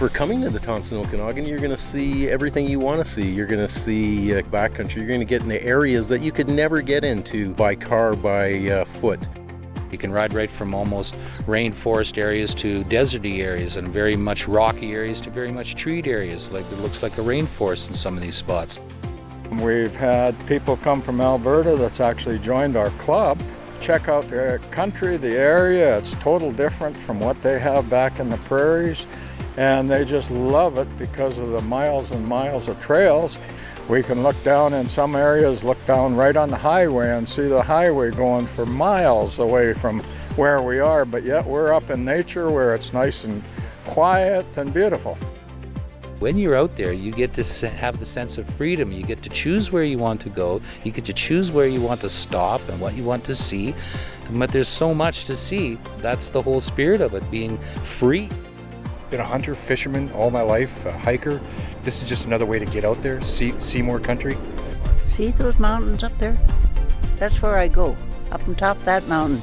For coming to the Thompson Okanagan, you're going to see everything you want to see. You're going to see backcountry. You're going to get into areas that you could never get into by car, by foot. You can ride right from almost rainforest areas to deserty areas, and very much rocky areas to very much treed areas. Like it looks like a rainforest in some of these spots. We've had people come from Alberta that's actually joined our club. Check out the country, the area. It's total different from what they have back in the prairies, and they just love it because of the miles and miles of trails. We can look down in some areas, look down right on the highway and see the highway going for miles away from where we are, but yet we're up in nature where it's nice and quiet and beautiful. When you're out there, you get to have the sense of freedom. You get to choose where you want to go. You get to choose where you want to stop and what you want to see. But there's so much to see. That's the whole spirit of it, being free. Been a hunter, fisherman all my life, a hiker. This is just another way to get out there, see more country. See those mountains up there? That's where I go, up on top of that mountain.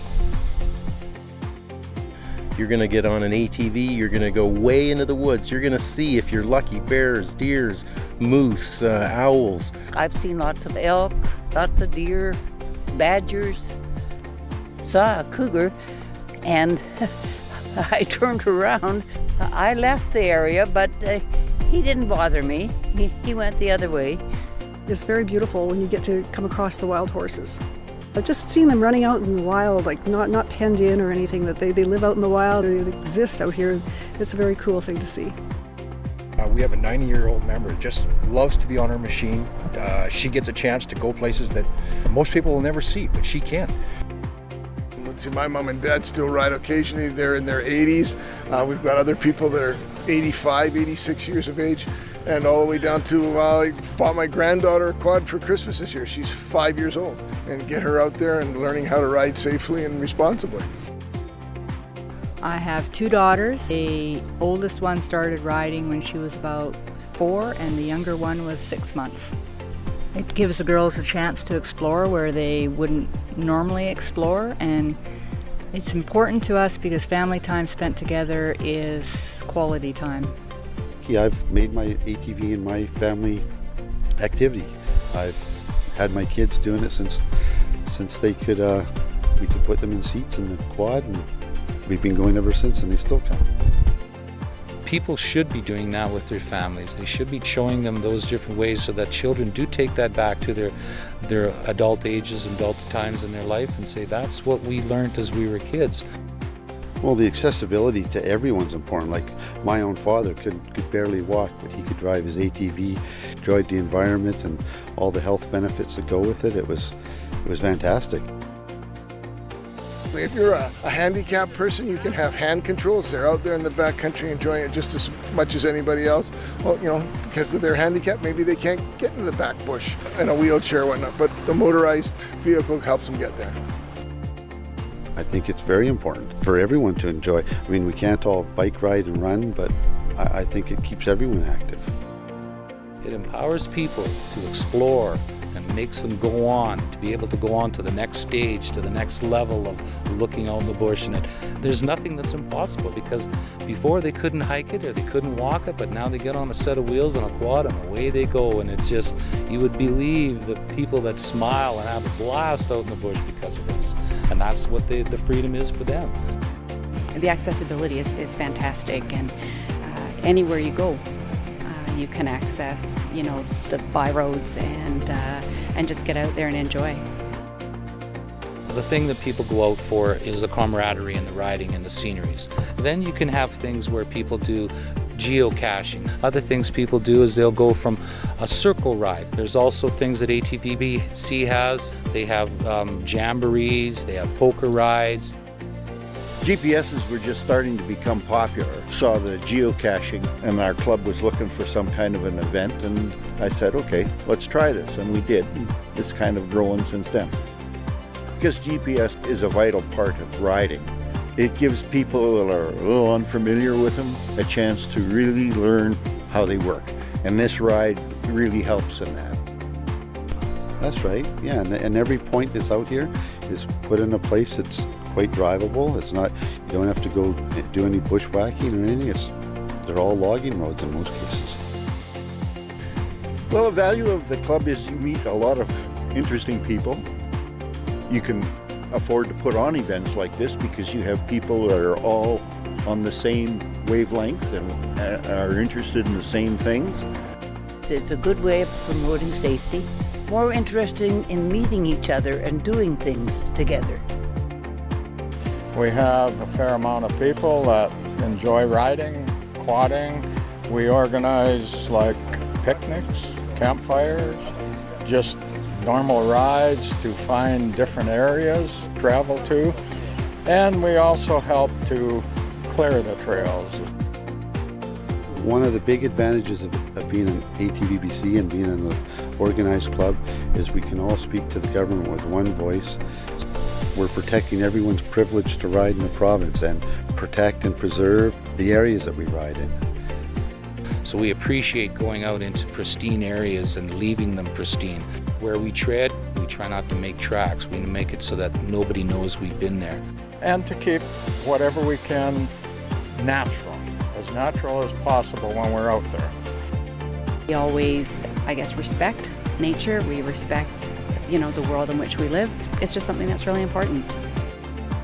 You're going to get on an ATV, you're going to go way into the woods. You're going to see, if you're lucky, bears, deers, moose, owls. I've seen lots of elk, lots of deer, badgers. Saw a cougar, and I turned around. I left the area, but he didn't bother me. He went the other way. It's very beautiful when you get to come across the wild horses. But just seeing them running out in the wild, like not penned in or anything, that they live out in the wild or they exist out here, it's a very cool thing to see. We have a 90-year-old member that just loves to be on her machine. She gets a chance to go places that most people will never see, but she can. Let's see, my mom and dad still ride occasionally. They're in their 80s. We've got other people that are 85, 86 years of age, and all the way down to I bought my granddaughter a quad for Christmas this year. She's 5 years old, and get her out there and learning how to ride safely and responsibly. I have two daughters. The oldest one started riding when she was about 4, and the younger one was 6 months. It gives the girls a chance to explore where they wouldn't normally explore, and it's important to us because family time spent together is quality time. Yeah, I've made my ATV in my family activity. I've had my kids doing it since they could we could put them in seats in the quad, and we've been going ever since, and they still come. People should be doing that with their families. They should be showing them those different ways so that children do take that back to their adult ages and adult times in their life and say, that's what we learned as we were kids. Well, the accessibility to everyone's important. Like my own father could barely walk, but he could drive his ATV, enjoyed the environment and all the health benefits that go with it. It was fantastic. If you're a handicapped person, you can have hand controls. They're out there in the backcountry enjoying it just as much as anybody else. Well, because of their handicap, maybe they can't get into the back bush in a wheelchair or whatnot, but the motorized vehicle helps them get there. I think it's very important for everyone to enjoy. I mean, we can't all bike ride and run, but I think it keeps everyone active. It empowers people to explore and makes them go on, to be able to go on to the next stage, to the next level of looking out in the bush. And there's nothing that's impossible, because before they couldn't hike it or they couldn't walk it, but now they get on a set of wheels and a quad and away they go. And it's just, you would believe the people that smile and have a blast out in the bush because of this. And that's what the freedom is for them. The accessibility is fantastic, and anywhere you go, you can access, the byroads and just get out there and enjoy. The thing that people go out for is the camaraderie and the riding and the sceneries. Then you can have things where people do geocaching. Other things people do is they'll go from a circle ride. There's also things that ATVBC has. They have jamborees, they have poker rides. GPSs were just starting to become popular. Saw the geocaching, and our club was looking for some kind of an event, and I said, okay, let's try this, and we did. It's kind of growing since then. Because GPS is a vital part of riding. It gives people that are a little unfamiliar with them a chance to really learn how they work. And this ride really helps in that. That's right, yeah, and every point that's out here is put in a place that's quite drivable. It's not, you don't have to go do any bushwhacking or anything. It's They're all logging roads in most cases. Well, the value of the club is you meet a lot of interesting people. You can afford to put on events like this because you have people that are all on the same wavelength and are interested in the same things. It's a good way of promoting safety, more interesting in meeting each other and doing things together. We have a fair amount of people that enjoy riding, quadding. We organize like picnics, campfires, just normal rides to find different areas to travel to. And we also help to clear the trails. One of the big advantages of being an ATVBC and being in an organized club is we can all speak to the government with one voice. We're protecting everyone's privilege to ride in the province and protect and preserve the areas that we ride in. So we appreciate going out into pristine areas and leaving them pristine. Where we tread, we try not to make tracks. We make it so that nobody knows we've been there. And to keep whatever we can natural as possible when we're out there. We always, I guess, respect nature. We respect, the world in which we live. It's just something that's really important.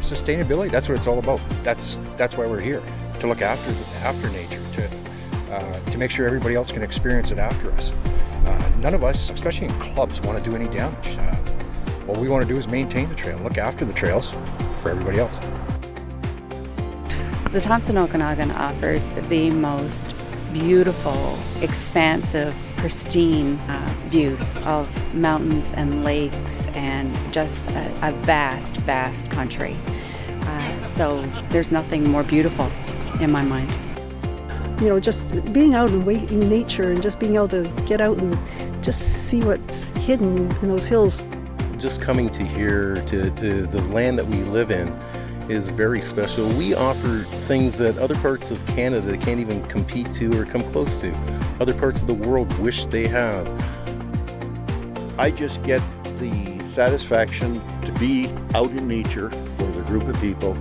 Sustainability, that's what it's all about. That's why we're here, to look after nature, to make sure everybody else can experience it after us. None of us, especially in clubs, want to do any damage. What we want to do is maintain the trail, look after the trails for everybody else. The Thompson Okanagan offers the most beautiful, expansive, pristine views of mountains and lakes and just a vast, vast country. So there's nothing more beautiful in my mind. Just being out in nature and just being able to get out and just see what's hidden in those hills. Just coming to here, to the land that we live in, is very special. We offer things that other parts of Canada can't even compete to or come close to. Other parts of the world wish they have. I just get the satisfaction to be out in nature with a group of people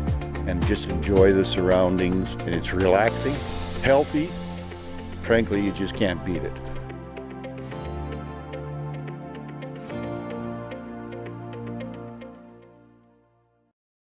and just enjoy the surroundings. And it's relaxing, healthy. Frankly, you just can't beat it.